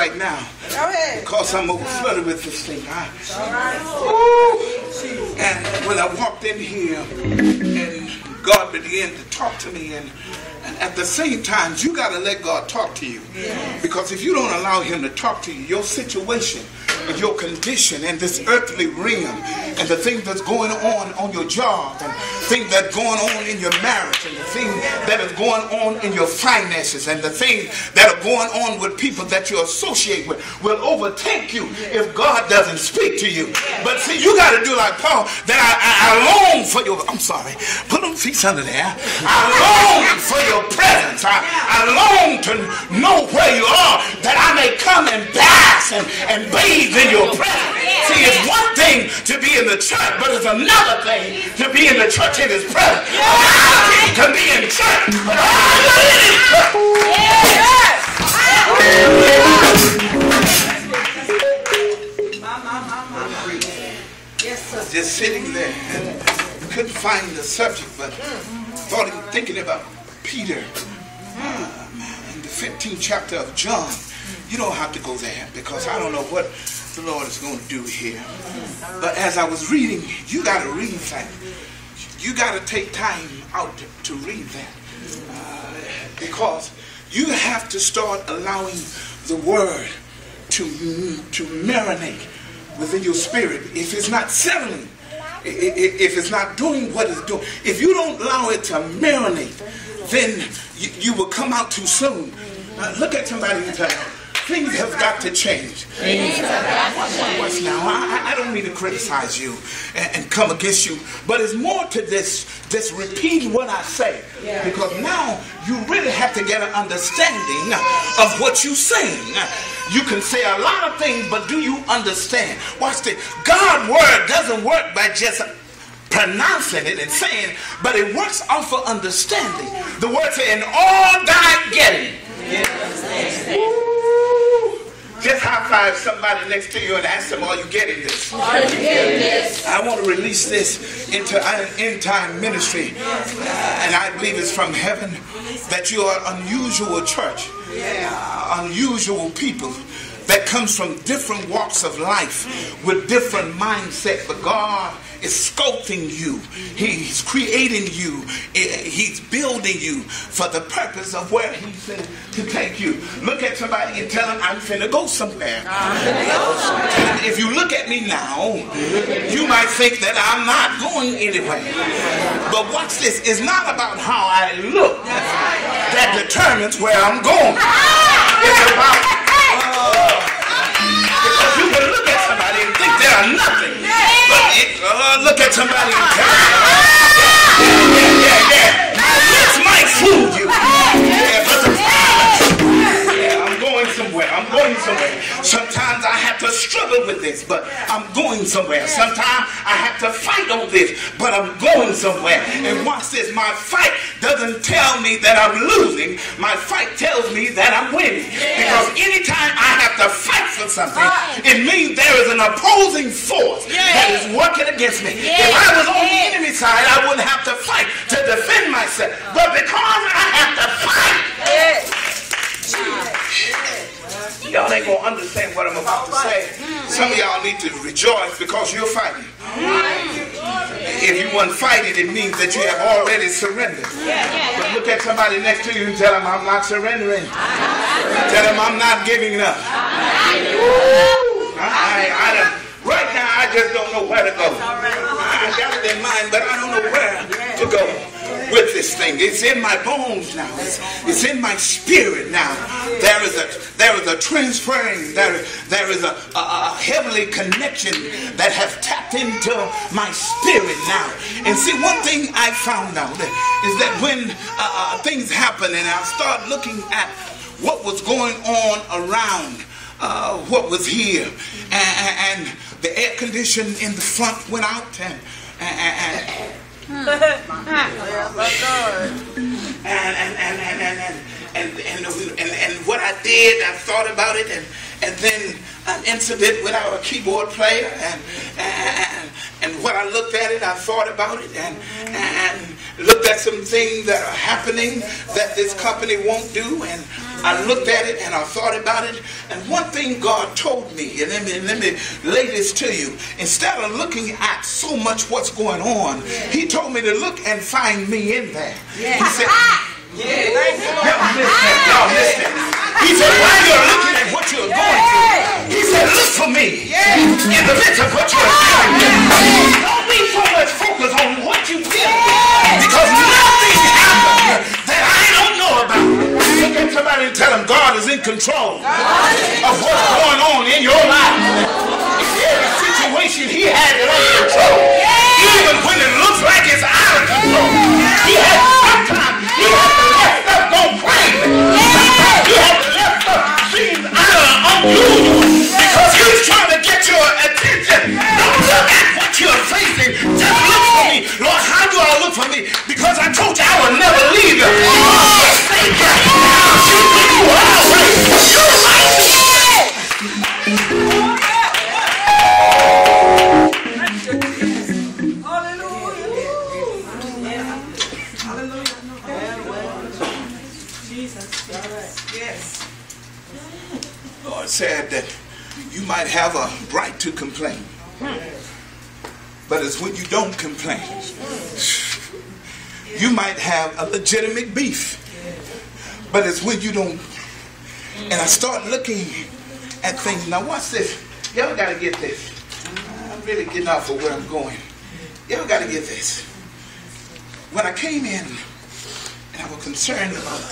right now because I'm flooded with this thing. And when I walked in here and God began to talk to me, and at the same time, you got to let God talk to you. Because if you don't allow him to talk to you, your situation and your condition and this earthly realm and the things that's going on your job and things that's going on in your marriage and the things that is going on in your finances and the things that are going on with people that you associate with will overtake you if God doesn't speak to you. But see, you got to do like Paul, that I long for your, I'm sorry, put them feet under there. I long for your presence. I long to know where you are, that I may come and bask and bathe in your presence. See, it's one thing to be in the church, but it's another thing to be in the church in his presence. A lot of people can be in church, but I'm not in his church. I was just sitting there and couldn't find the subject, but thinking about Peter in the 15th chapter of John. You don't have to go there because I don't know what the Lord is going to do here. But as I was reading, you got to read that. You got to take time out to read that. Because you have to start allowing the word to marinate within your spirit. If it's not settling, if it's not doing what it's doing, if you don't allow it to marinate, then you will come out too soon. Look at somebody and tell them, things have got to change. Watch now. I don't mean to criticize you and come against you, but it's more to this repeat what I say. Because now you really have to get an understanding of what you're saying. You can say a lot of things, but do you understand? Watch this. God's word doesn't work by just pronouncing it and saying, but it works off of understanding. The word says, in all thy getting. Just high five somebody next to you and ask them, are you getting this? Are you getting this? I want to release this into InTime Ministry. And I believe it's from heaven that you are unusual church. Unusual people that comes from different walks of life with different mindsets. But God is sculpting you. He's creating you. He's building you for the purpose of where he's finna to take you. Look at somebody and tell them, I'm finna go somewhere. If you look at me now, you might think that I'm not going anywhere. But watch this. It's not about how I look that determines where I'm going. It's about because you can look at somebody and think they are nothing. But look at somebody and tell them, my lips might fool you. I'm going somewhere. I'm going somewhere. Sometimes I have to struggle with this, but I'm going somewhere. Sometimes I have to fight on this, but I'm going somewhere. And watch this. My fight doesn't tell me that I'm losing. My fight tells me that I'm winning. Because anytime I have to fight for something, it means there is an opposing force that is working against me. If I was on the enemy side, I wouldn't have to fight to defend myself. But because I have to fight, y'all ain't gonna understand what I'm about to say. Some of y'all need to rejoice because you're fighting. If you weren't fighting, it means that you have already surrendered. But look at somebody next to you and tell them, I'm not surrendering. Tell them, I'm not giving up. Right now, I just don't know where to go. I got it in mind, but I don't know where to go with this thing. It's in my bones now. It's in my spirit now. There is a transferring. There is a heavenly connection that has tapped into my spirit now. And see, one thing I found out is that when things happen and I start looking at what was going on around what was here, and the air condition in the front went out, and what I did, I thought about it, and then an incident with our keyboard player, and when I looked at it, I thought about it, and looked at some things that are happening that this company won't do, and I looked at it and I thought about it. And one thing God told me, and let me lay this to you. Instead of looking at so much what's going on, He told me to look and find me in there. He said, y'all missed it. He said, while you're looking at what you're going through, He said, look for me in the midst of what you're doing. Don't be so much focused on what you did, because nothing happened that I don't know about. Look at somebody and tell them God is in control of what's going on in your life. Every situation He has it under control. Even when it looks like it's out of control. He has sometimes He has to let stuff go crazy. Sometimes He has to let stuff seem out of unusual, because He's trying to get your attention. Don't look at what you're facing. Just look for me. Lord, how do I look for me? Because I told you I will never leave you. Thank you. You are right. You're right. Lord said that you might have a right to complain, but it's when you don't complain. You might have a legitimate beef, but it's when you don't. And I start looking at things. Now watch this. Y'all got to get this. I'm really getting off of where I'm going. Y'all got to get this. When I came in, and I was concerned about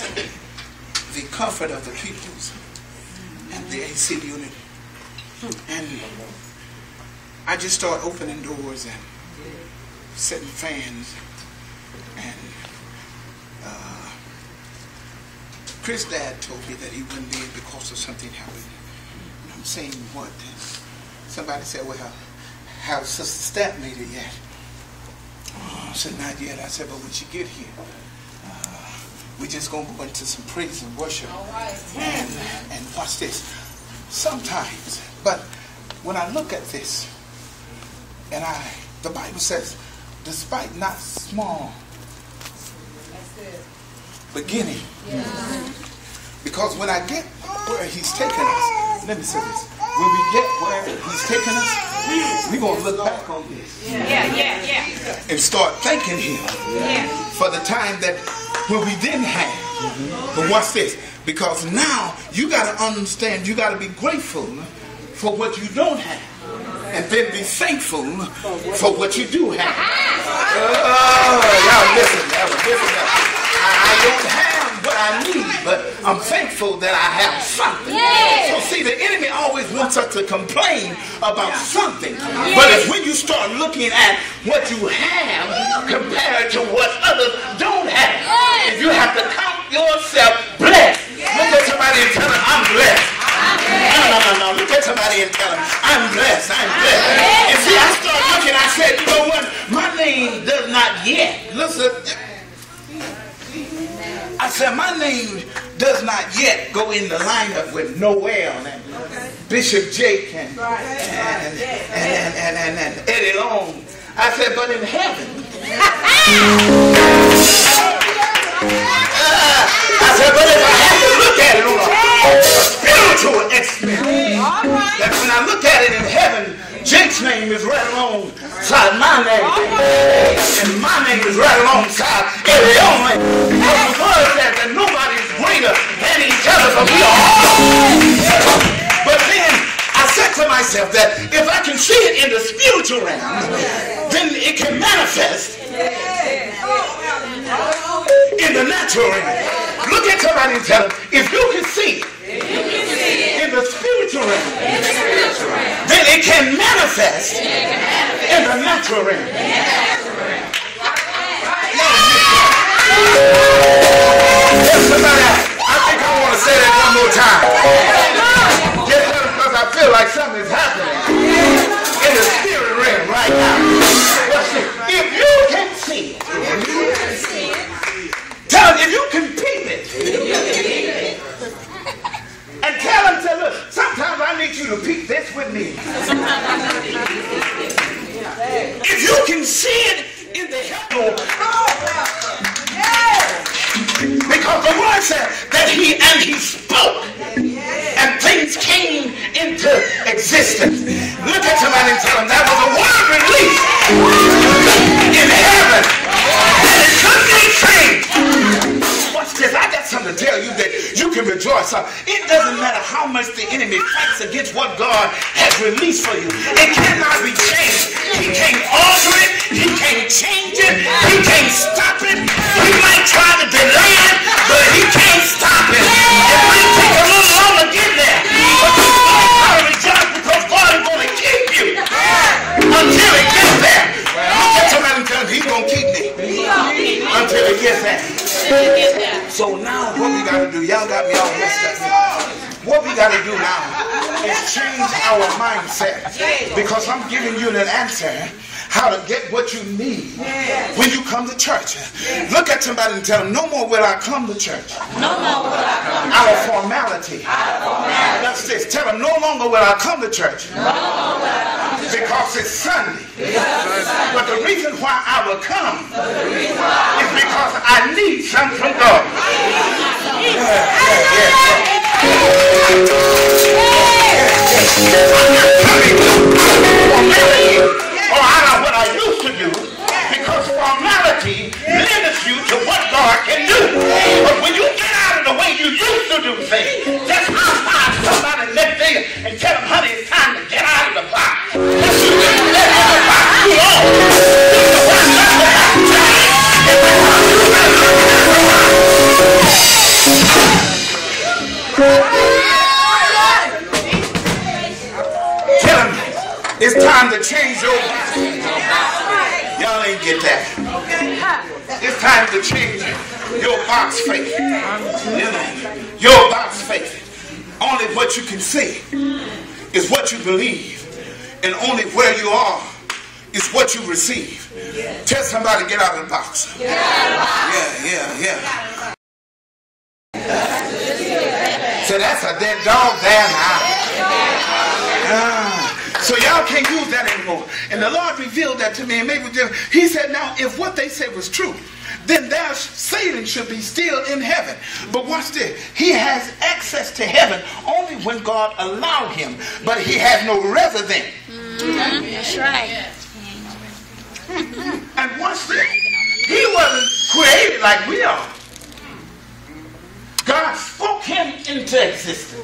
the comfort of the peoples and the AC unit, and I just started opening doors and setting fans, and Chris' dad told me that he wouldn't be in because of something happened. And I'm saying what? Somebody said, well, have Sister Stat made it yet? Oh, I said, not yet. I said, but when she get here, we're just going to go into some praise and worship. And watch this. Sometimes, but when I look at this, and the Bible says, despite not small beginning, because when I get where He's taken us, let me say this, when we get where He's taken us, we're going to look back on this and start thanking Him for the time that when we didn't have. But watch this, because now you got to understand, you got to be grateful for what you don't have, and then be thankful for what you do have. Y'all listen. I don't have what I need, but I'm thankful that I have something. So see, the enemy always wants us to complain about something, but it's when you start looking at what you have compared to what others don't have. If you have to count yourself blessed, look at somebody and tell them, I'm blessed. No. Look at somebody and tell them, I'm blessed. And see, I started looking, I said, you know what? My name does not yet. Listen. I said, my name does not yet go in the lineup with Noel and Bishop Jake and Eddie Long. I said, but in heaven. I said, but if I have to look at it on a spiritual extent, that when I look at it in heaven, Jake's name is right alongside my name, and my name is right alongside every other. Because the word says that nobody is greater than each other, but we are all. But then I said to myself that if I can see it in the spiritual realm, then it can manifest in the natural realm. Look at somebody and tell them, if you can see it in the spiritual realm, then it can manifest in the natural realm. Somebody, I think I want to say that one more time. Just because I feel like something is happening in the spirit realm right now. If you can see it, tell them, if you can peep it, and tell them, say, look, sometimes I need you to peep this with me. If you can see it in the heaven, because the word said that He into existence. Look at somebody and tell them that was a word released in heaven. And it couldn't be changed. Watch this. I got something to tell you that you can rejoice on. It doesn't matter how much the enemy fights against what God has released for you. It cannot be changed. He can't alter it. He can't change it. He can't stop it. He might try to delay it, but he can't stop it. It might take a little longer to get there. But you gotta rejoice because God is going to keep you until it gets there. Get somebody and tell him he's going to keep me until it gets there. So now what we got to do, y'all got me all messed up. What we got to do now is change our mindset, because I'm giving you an answer how to get what you need when you come to church. Look at somebody and tell them, no more will I come to church No more will I come to out of church. formality. Out of formality. That's this. Tell them, no longer will I come to church No longer will I come to church. because it's Sunday. Because it's Sunday. But the reason why I will come The reason why is because I need something from God. Formality or out of what I used to do, because formality limits you to what God can do. But when you get out of the way you used to do things, just high-five somebody next day and tell them, honey, it's time to get out of the box. That's you been in the box too long. Tell them it's time to change your box. Y'all ain't get that. It's time to change your box faith. Your box faith. Only what you can see is what you believe. And only where you are is what you receive. Tell somebody, get out of the box. Yeah. So that's a dead dog there now. So y'all can't use that anymore. And the Lord revealed that to me. And maybe he said, now, if what they said was true, then their Satan should be still in heaven. But watch this. He has access to heaven only when God allowed him. But he has no residence. That's right. And watch this. He wasn't created like we are. God spoke him into existence.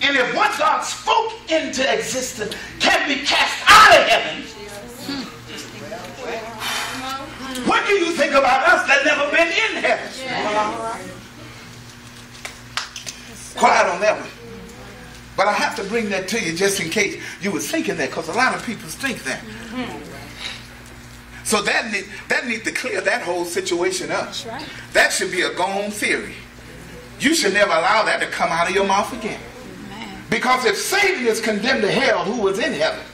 And if what God spoke into existence can be cast out of heaven, what do you think about us that never been in heaven? Quiet on that one. But I have to bring that to you just in case you were thinking that, because a lot of people think that. So that need to clear that whole situation up. Right. That should be a gone theory. You should never allow that to come out of your mouth again. Amen. Because if Satan is condemned to hell, who was in heaven?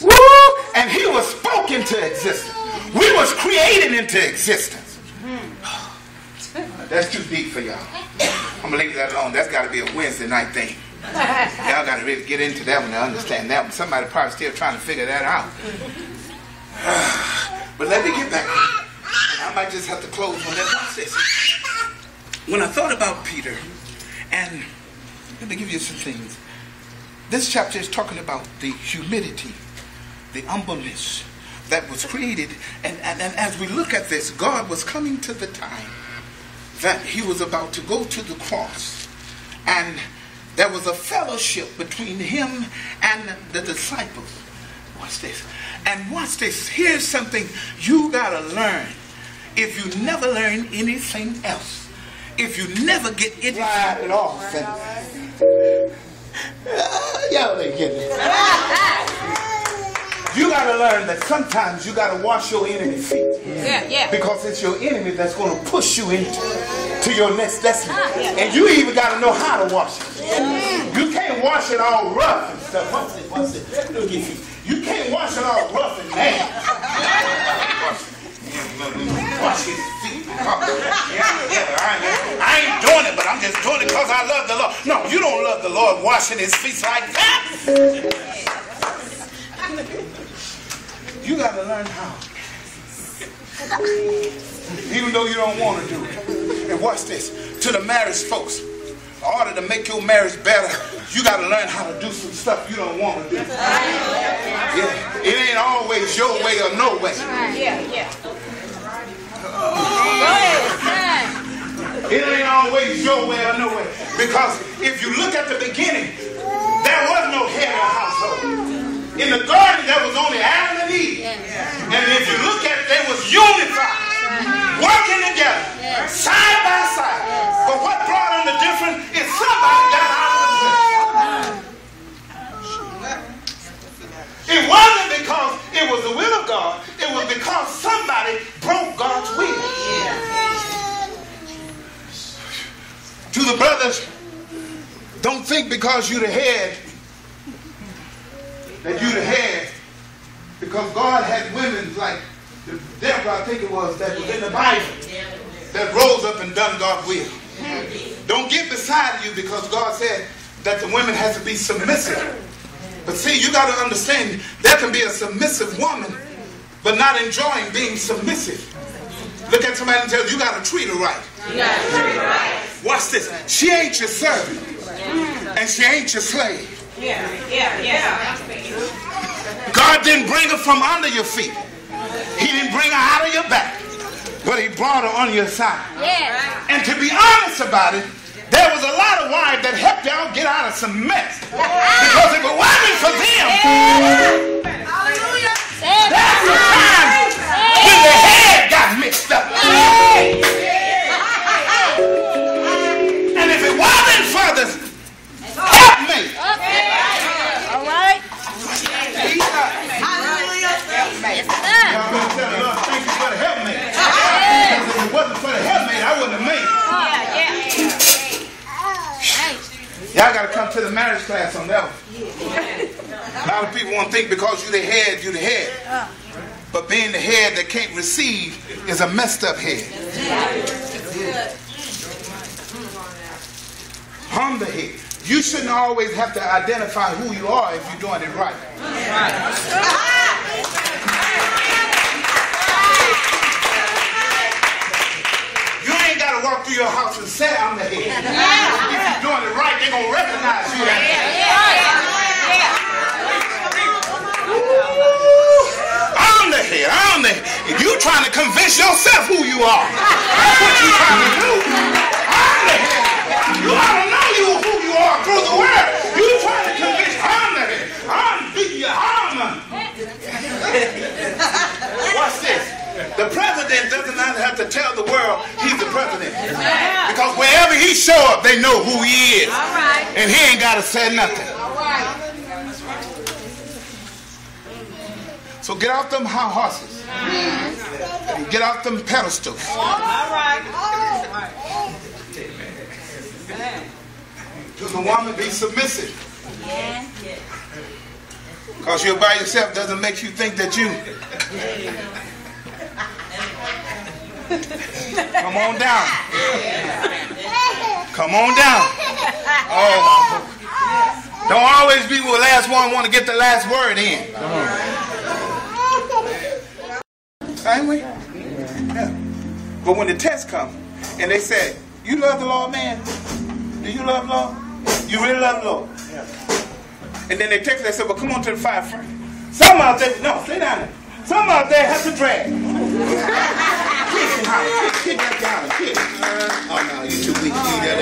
Woo! And he was spoken to existence. We was created into existence. That's too deep for y'all. I'm going to leave that alone. That's got to be a Wednesday night thing. Y'all got to really get into that one to understand that one. Somebody probably still trying to figure that out. But let me get back. I might just have to close on that. Watch this. When I thought about Peter, and let me give you some things. This chapter is talking about the humility, the humbleness that was created. And as we look at this, God was coming to the time that he was about to go to the cross. And there was a fellowship between him and the disciples. Watch this. And watch this. Here's something you got to learn. If you never learn anything else, if you never get it right off, y'all ain't getting it. You got to learn that sometimes you got to wash your enemy's feet. Yeah. Because it's your enemy that's going to push you into your next lesson. And you even got to know how to wash it. You can't wash it all rough and stuff. Watch it. Look at you. You can't wash it all rough and nasty. Wash his feet. I ain't doing it, but I'm just doing it because I love the Lord. No, you don't love the Lord washing his feet like that. You got to learn how. Even though you don't want to do it. And watch this. to the marriage folks. In order to make your marriage better, you got to learn how to do some stuff you don't want to do. Yeah. It ain't always your way or no way. It ain't always your way or no way. Because if you look at the beginning, there was no head of a household. In the garden, there was only Adam and Eve. And if you look at it, they was unified, working together, side by side. But what brought them the difference is somebody got out of the place. It wasn't because it was the will of God. It was because somebody broke God's will. To the brothers, don't think because you're the head that you're the head, because God had women like Deborah, I think it was, that was in the Bible, that rose up and done God's will. Don't get beside you, because God said that the women has to be submissive. But see, you got to understand, there can be a submissive woman, but not enjoying being submissive. Look at somebody and tell you, you got to treat her right. Watch this. She ain't your servant, and she ain't your slave. God didn't bring her from under your feet. He didn't bring her out of your back, but he brought her on your side. And to be honest about it, there was a lot of wives that helped y'all get out of some mess. Because if it wasn't for them, that's the time when the head got mixed up. And if it wasn't for the helpmate, All right. y'all better tell the Lord, thank you for the helpmate. Because if it wasn't for the helpmate, I wouldn't have made it. Y'all got to come to the marriage class on that one. A lot of people want to think because you're the head, you're the head. But being the head that can't receive is a messed up head. I'm the head. You shouldn't always have to identify who you are if you're doing it right. You ain't got to walk through your house and say I'm the head. If you're doing it right, they're going to recognize you as the head. I'm the head. I'm the head. You trying to convince yourself who you are. That's what you trying to do. I'm the head. You ought to know who you are through the word. You trying to convince I'm the head. Watch this. The president doesn't have to tell the world he's the president. Because wherever he show up, they know who he is. And he ain't got to say nothing. So get off them high horses. And get off them pedestals. To the woman, be submissive. Because you're by yourself doesn't make you think that you. Come on down. Come on down. Oh, don't always be the last one want to get the last word in. Same way? Yeah. But when the test comes and they say, you love the Lord, man? Do you love the Lord? You really love the Lord? Yeah. And then they text, they say, well, come on to the fire first. Some out there, no, stay down there. Some out there have to drag. Kick him out. Kick that down. Kick. Oh, no, you too weak to do that.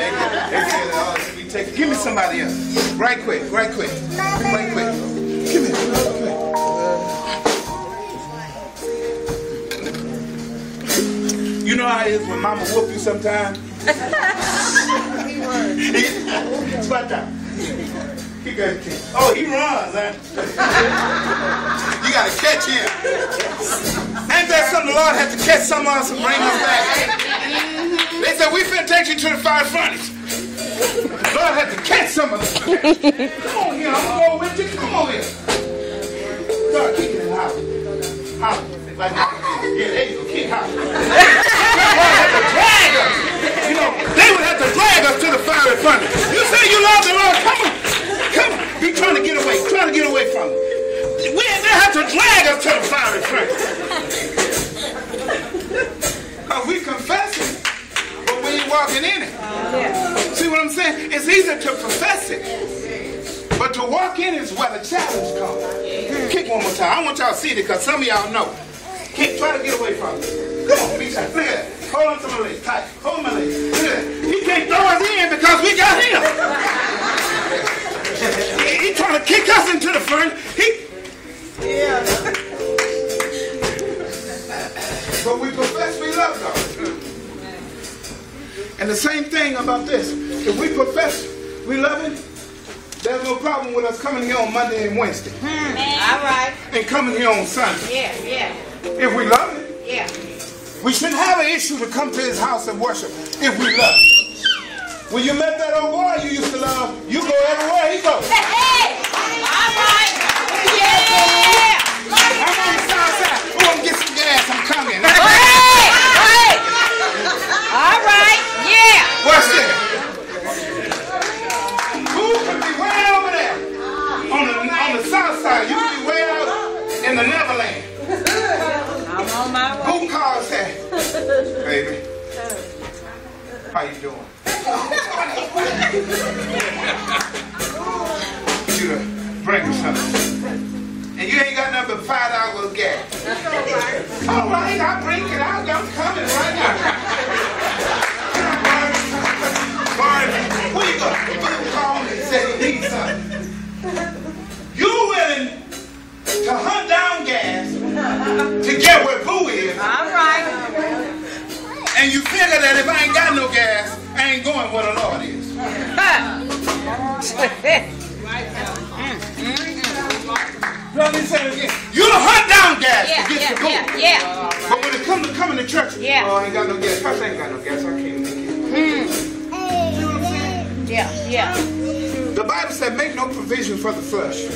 They say, give me somebody else. Right quick. Right quick. Right quick. Give me right quick. You know how it is when mama whoop you sometimes? Spot down. He got oh, he runs, huh? You got to catch him. Ain't that something the Lord had to catch some of us and bring us back? They said, we finna take you to the fire furnace. The Lord had to catch some of us. Come on here, I'm going to go with you. Come on here. Start kicking it out. Holler. Like that. Yeah, there you go. Kick out. They would have to drag us. You know, they would have to drag us to the fiery furnace. You say you love the Lord, come on. Come on. Be trying to get away. Trying to get away from it. They have to drag us to the fiery furnace. Because we confess it. But when you walking in it. See what I'm saying? It's easy to profess it, but to walk in is where the challenge comes. Kick one more time. I want y'all to see it because some of y'all know. Kick, try to get away from it. Come on, be tight. Look at that. Hold on to my legs. Tight. Hold my legs. Look at that. He can't throw us in because we got him. He trying to kick us into the front. But we profess we love God. And the same thing about this. If we profess we love Him, there's no problem with us coming here on Monday and Wednesday. All right. And coming here on Sunday. Yeah. If we love Him. Yeah. We shouldn't have an issue to come to His house and worship if we love Him. When you met that old boy you used to love, you go everywhere he goes. Hey! All right. Yeah! I'm on the south side. Oh, I'm getting some gas. I'm coming. Hey! All right. Yeah. What's that? Who could be way over there? On the south side. You could be way out in the Neverland. I'm on my way. Who calls that? Baby. How you doing? You to bring me something. And you ain't got nothing but $5 of gas. All right, I'll bring it out. I'm coming right now. Barney, where you go? You call me and say you need something. You willing to hunt down gas to get where Boo is. All right. And you figure that if I ain't got no gas, I ain't going where the Lord is. Let me say it again. You hunt down gas to get to Boo. Yeah. But when it comes to coming to church, Yeah. oh, I ain't got no gas. First, I ain't got no gas. I can't make it. See what I'm saying? Yeah. The Bible said, make no provision for the flesh.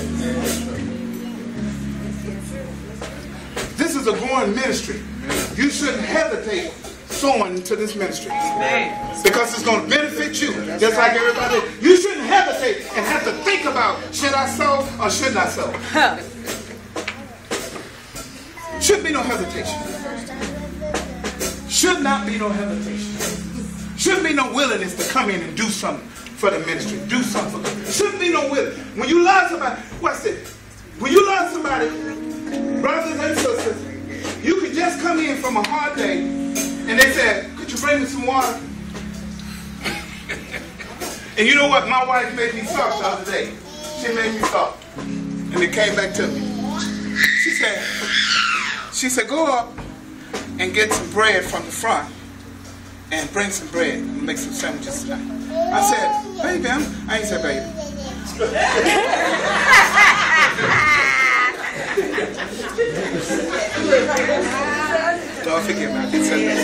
This is a growing ministry. You shouldn't hesitate sowing to this ministry because it's going to benefit you just like everybody else. You shouldn't hesitate and have to think about, should I sow or shouldn't I sow? Should be no hesitation. Should not be no hesitation. Shouldn't be no willingness to come in and do something for the ministry. Do something for God. Shouldn't be no willingness. When you love somebody, what's it? When you love somebody, brothers and sisters, you could just come in from a hard day and they said, could you bring me some water? And you know what? My wife made me soft the other day. She made me soft. And it came back to me. She said, go up and get some bread from the front and bring some bread and make some sandwiches tonight. I said, baby, I ain't said baby. Don't forget me, I can say that.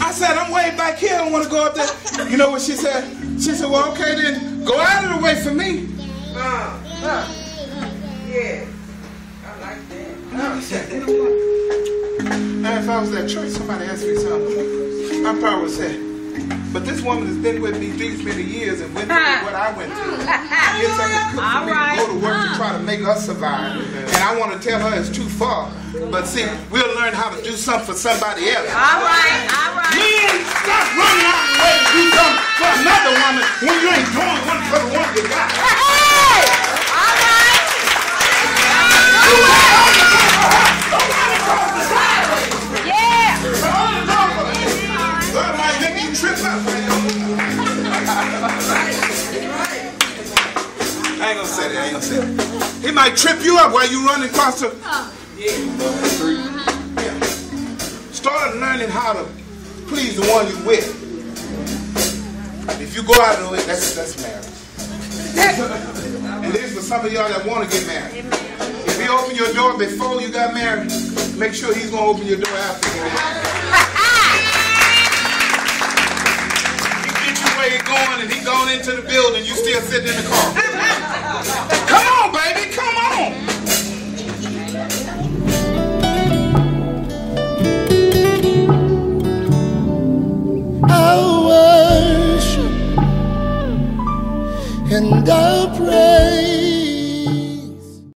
I said, I'm way back here, I don't want to go up there. You know what she said? She said, well, okay then, go out of the way for me. Yeah, I like that. Now, if I was at church, somebody asked me something, I probably would say, but this woman has been with me these many years and went through what I went through. Get something to cook for me, go to work to try to make us survive. And I want to tell her it's too far. But see, we'll learn how to do something for somebody else. All right. Men, stop running out the way to do something for another woman when you ain't doing one for the one you got. Hey! All right. Yeah. God might make you trip up. I ain't gonna say that. He might trip you up while you running across the. Yeah. Start learning how to please the one you with. If you go out of the way, that's marriage. And this is for some of y'all that want to get married. If he opened your door before you got married, make sure he's gonna open your door after you get married. Where he going and he going into the building, you still sitting in the car. Come on, baby, come on. I worship and I pray.